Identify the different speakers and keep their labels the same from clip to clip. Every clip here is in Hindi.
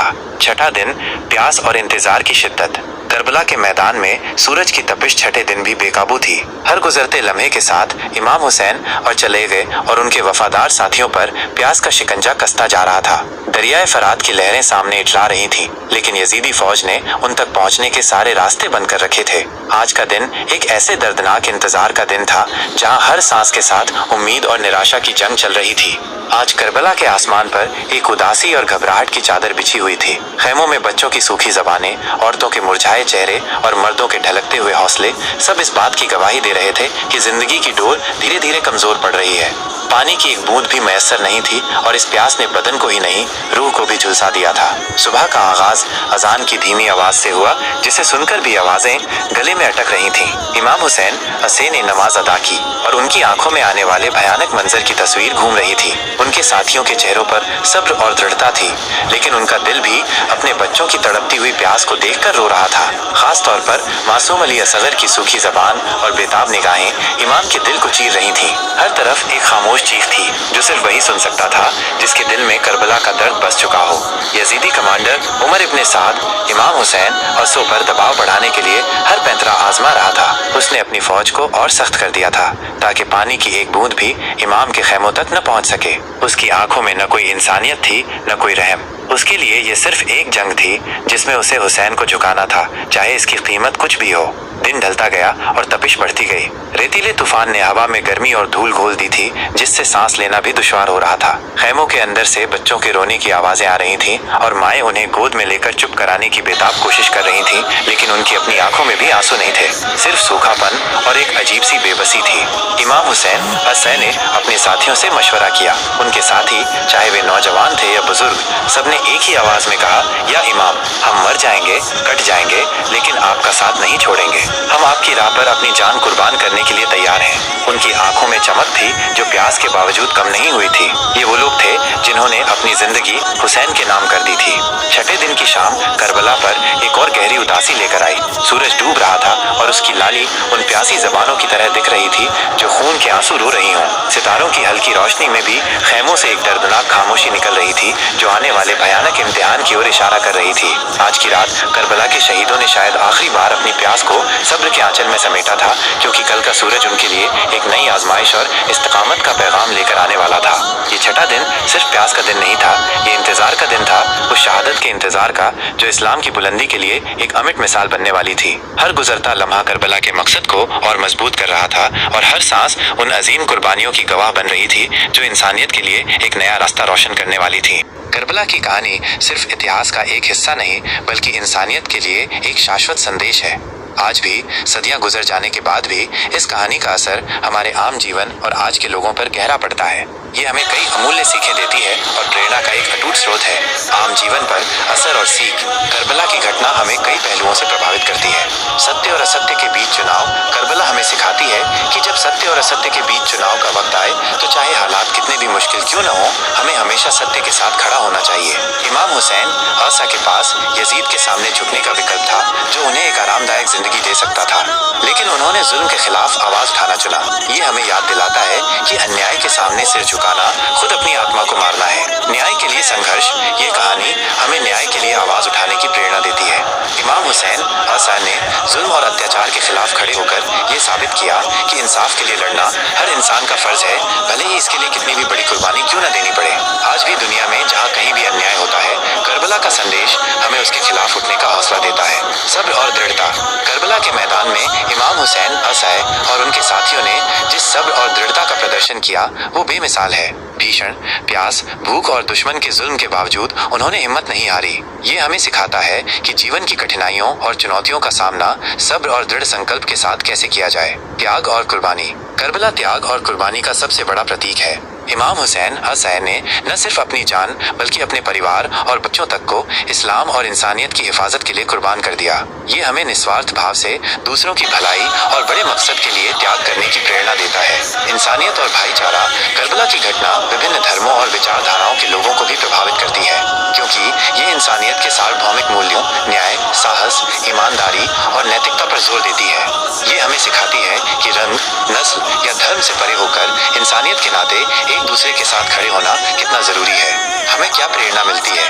Speaker 1: था। छठा दिन, प्यास और इंतजार की शिद्दत। करबला के मैदान में सूरज की तपिश छठे दिन भी बेकाबू थी। हर गुजरते लम्हे के साथ इमाम हुसैन और चले गए और उनके वफादार साथियों पर प्यास का शिकंजा कसता जा रहा था। दरियाए फरात की लहरें सामने इटला रही थीं, लेकिन यजीदी फौज ने उन तक पहुंचने के सारे रास्ते बंद कर रखे थे। आज का दिन एक ऐसे दर्दनाक इंतजार का दिन था जहां हर सांस के साथ उम्मीद और निराशा की जंग चल रही थी। आज करबला के आसमान पर एक उदासी और घबराहट की चादर बिछी हुई थी। खैमों में बच्चों की सूखी जबानें, औरतों के मुरझाए चेहरे और मर्दों के ढलकते हुए हौसले सब इस बात की गवाही दे रहे थे कि जिंदगी की डोर धीरे धीरे कमजोर पड़ रही है। पानी की एक बूंद भी मैसर नहीं थी और इस प्यास ने बदन को ही नहीं, रूह को भी झुलसा दिया था। सुबह का आगाज अजान की धीमी आवाज से हुआ, जिसे सुनकर भी आवाजें गले में अटक रही थीं। इमाम हुसैन असे ने नमाज अदा की और उनकी आंखों में आने वाले भयानक मंजर की तस्वीर घूम रही थी। उनके साथियों के चेहरों पर सब्र और दृढ़ता थी, लेकिन उनका दिल भी अपने बच्चों की तड़पती हुई प्यास को देखकर रो रहा था। खास तौर पर मासूम अली असगर की सूखी जबान और बेताब निगाहें इमाम के दिल को चीर रही थीं। हर तरफ एक खामोश चीख थी जो सिर्फ वही सुन सकता था जिसके दिल में करबला का दर्द बस चुका हो। यजीदी कमांडर उमर इब्ने साद इमाम हुसैन और सो पर दबाव बढ़ाने के लिए हर पैंतरा आजमा रहा था। उसने अपनी फौज को और सख्त कर दिया था ताकि पानी की एक बूंद भी इमाम के खैमों तक न पहुंच सके। उसकी आंखों में न कोई इंसानियत थी, न कोई रहम। उसके लिए ये सिर्फ एक जंग थी जिसमें उसे हुसैन को झुकाना था, चाहे इसकी कीमत कुछ भी हो। दिन ढलता गया और तपिश बढ़ती गई। रेतीले तूफान ने हवा में गर्मी और धूल घोल दी थी, जिससे सांस लेना भी दुश्वार हो रहा था। खैमों के अंदर से बच्चों के रोने की आवाजें आ रही थीं और माएं उन्हें गोद में लेकर चुप कराने की बेताब कोशिश कर रही थीं, लेकिन उनकी अपनी आंखों में भी आंसू नहीं थे, सिर्फ सूखापन और एक अजीब सी बेबसी थी। इमाम हुसैन असे ने अपने साथियों से मशवरा किया। उनके साथी, चाहे वे नौजवान थे या बुजुर्ग, सबने एक ही आवाज में कहा, या इमाम, हम मर जाएंगे, कट जाएंगे, लेकिन आपका साथ नहीं छोड़ेंगे। हम आपकी राह पर अपनी जान कुर्बान करने के लिए तैयार हैं। उनकी आंखों में चमक थी जो प्यास के बावजूद कम नहीं हुई थी। ये वो लोग थे जिन्होंने अपनी जिंदगी हुसैन के नाम कर दी थी। छठे दिन की शाम करबला पर एक और गहरी उदासी लेकर आई। सूरज डूब रहा था और उसकी लाली उन प्यासी जबानों की तरह दिख रही थी जो खून के आंसू रो रही हों। सितारों की हल्की रोशनी में भी खैमों से एक दर्दनाक खामोशी निकल रही थी जो आने वाले भयानक इम्तिहान की ओर इशारा कर रही थी। आज की रात करबला के शहीदों ने शायद आखिरी बार अपनी प्यास को सब्र के आंचल में समेटा था, क्योंकि कल का सूरज उनके लिए एक नई आजमाइश और इस्तिकामत का पैगाम लेकर आने वाला था। ये छठा दिन सिर्फ प्यास का दिन नहीं था, ये इंतजार का दिन था, उस शहादत के इंतजार का जो इस्लाम की बुलंदी के लिए एक अमिट मिसाल बनने वाली थी। हर गुजरता लम्हा करबला के मकसद को और मजबूत कर रहा था और हर सांस उन अजीम कुर्बानियों की गवाह बन रही थी जो इंसानियत के लिए एक नया रास्ता रोशन करने वाली थी। करबला की कहानी सिर्फ इतिहास का एक हिस्सा नहीं, बल्कि इंसानियत के लिए एक शाश्वत संदेश है। आज भी सदियां गुजर जाने के बाद भी इस कहानी का असर हमारे आम जीवन और आज के लोगों पर गहरा पड़ता है। ये हमें कई अमूल्य सीखें देती है और प्रेरणा का एक अटूट स्रोत है। आम जीवन पर असर और सीख। करबला की घटना हमें कई पहलुओं से प्रभावित करती है। सत्य और असत्य के बीच चुनाव। करबला हमें सिखाती है कि जब सत्य और असत्य के बीच चुनाव का वक्त आए तो चाहे हालात कितने भी मुश्किल क्यों न हो, हमें हमेशा सत्य के साथ खड़ा होना चाहिए। इमाम हुसैन असा के पास यजीद के सामने झुकने का विकल्प था जो उन्हें एक आरामदायक जिंदगी दे सकता था, लेकिन उन्होंने जुल्म के खिलाफ आवाज उठाना चुना। ये हमें याद दिलाता है कि अन्याय के सामने सिर झुकाना खुद अपनी आत्मा को मारना है। न्याय के लिए संघर्ष। ये कहानी हमें न्याय के लिए आवाज उठाने की प्रेरणा देती है। इमाम हुसैन असा ने जुल्म और अत्याचार के खिलाफ खड़े होकर ये साबित किया कि इंसाफ के लिए लड़ना हर इंसान का फर्ज है, भले ही इसके लिए कितनी भी बड़ी कुर्बानी क्यों न देनी पड़े। आज भी दुनिया में जहाँ कहीं भी अन्याय होता है, करबला का संदेश हमें उसके खिलाफ उठने का हौसला देता है। सब्र और दृढ़ता। करबला के मैदान में इमाम हुसैन असाए और उनके साथियों ने जिस सब्र और दृढ़ता का प्रदर्शन किया वो बेमिसाल है। भीषण प्यास, भूख और दुश्मन के जुल्म के बावजूद उन्होंने हिम्मत नहीं हारी। ये हमें सिखाता है कि जीवन की कठिनाइयों और चुनौतियों का सामना सब्र और दृढ़ संकल्प के साथ कैसे किया जाए। त्याग और कुर्बानी। करबला त्याग और कुर्बानी का सबसे बड़ा प्रतीक है। इमाम हुसैन हसैन ने न सिर्फ अपनी जान बल्कि अपने परिवार और बच्चों तक को इस्लाम और इंसानियत की हिफाजत के लिए कुर्बान कर दिया। ये हमें निस्वार्थ भाव से दूसरों की भलाई और बड़े मकसद के लिए त्याग करने की प्रेरणा देता है। इंसानियत और भाईचारा। करबला की घटना विभिन्न धर्मों और विचारधाराओं के लोगों को भी प्रभावित करती है, क्योंकि ये इंसानियत के सार्वभौमिक मूल्यों, न्याय, साहस, ईमानदारी और नैतिकता पर जोर देती है। ये हमें सिखाती है कि रंग, नस्ल या धर्म से परे होकर इंसानियत के नाते एक दूसरे के साथ खड़े होना कितना जरूरी है। हमें क्या प्रेरणा मिलती है?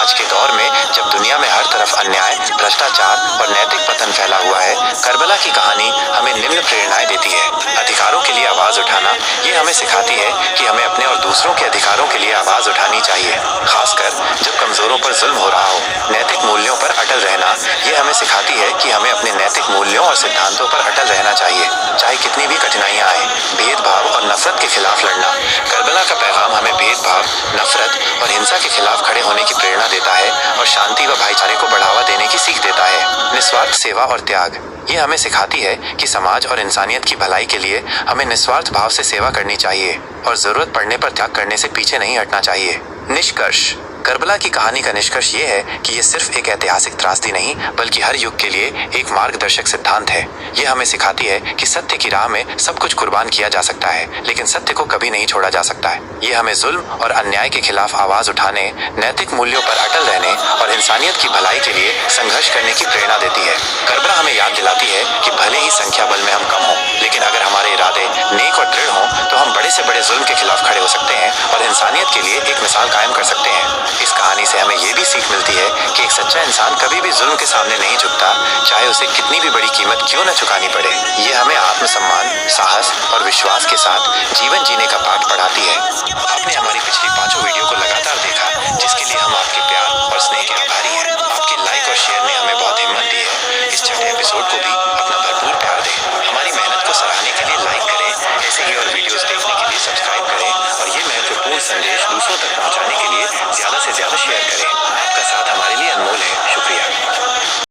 Speaker 1: आज के दौर में जब दुनिया में हर तरफ अन्याय, भ्रष्टाचार और नैतिक पतन फैला हुआ है, करबला की कहानी हमें निम्न प्रेरणाएं देती है। अधिकारों के लिए आवाज उठाना, ये हमें सिखाती है कि हमें अपने और दूसरों के अधिकारों के लिए आवाज उठानी चाहिए, खासकर जब कमजोरों पर जुल्म हो रहा हो। नैतिक मूल्यों पर अटल रहना, ये हमें सिखाती है कि हमें अपने नैतिक मूल्यों और सिद्धांतों पर अटल रहना चाहिए, चाहे कितनी भी कठिनाइयां आए। भेदभाव और नफरत के खिलाफ लड़ना, करबला का पैगाम हमें भेदभाव, नफरत और हिंसा के खिलाफ खड़े होने की प्रेरणा देता है और शांति व भाईचारे को बढ़ावा देने की सीख देता है। निस्वार्थ सेवा और त्याग, ये हमें सिखाती है कि समाज और इंसानियत की भलाई के लिए हमें निस्वार्थ भाव से सेवा करनी चाहिए और जरूरत पड़ने पर त्याग करने से पीछे नहीं हटना चाहिए। निष्कर्ष, करबला की कहानी का निष्कर्ष ये है कि ये सिर्फ एक ऐतिहासिक त्रासदी नहीं, बल्कि हर युग के लिए एक मार्गदर्शक सिद्धांत है। ये हमें सिखाती है कि सत्य की राह में सब कुछ कुर्बान किया जा सकता है, लेकिन सत्य को कभी नहीं छोड़ा जा सकता है। ये हमें जुल्म और अन्याय के खिलाफ आवाज उठाने, नैतिक मूल्यों पर अटल रहने और इंसानियत की भलाई के लिए संघर्ष करने की प्रेरणा देती है। करबला हमें याद दिलाती है कि भले ही संख्या बल में हम कम हों, लेकिन अगर हमारे इरादे नेक और दृढ़ हों तो हम बड़े से बड़े जुल्म के खिलाफ खड़े हो सकते हैं और इंसानियत के लिए एक मिसाल कायम कर सकते हैं। इस कहानी से हमें ये भी सीख मिलती है कि एक सच्चा इंसान कभी भी जुल्म के सामने नहीं झुकता, चाहे उसे कितनी भी बड़ी कीमत क्यों न चुकानी पड़े। ये हमें आत्मसम्मान, साहस और विश्वास के साथ जीवन जीने का पाठ पढ़ाती है। आपने हमारी पिछली 5 वीडियो को लगातार देखा, जिसके लिए हम आपके प्यार और स्नेह के आभारी हैं। आपके लाइक और शेयर ने हमें बहुत हिम्मत दी है। इस छठे एपिसोड को भी अपना भरपूर प्यार दें। हमारी मेहनत को सराहने के लिए लाइक करें, ऐसे ही और वीडियोस देखने के लिए सब्सक्राइब करें और ये महत्वपूर्ण संदेश दूसरों तक पहुंचाने के लिए ज्यादा से ज्यादा शेयर करें।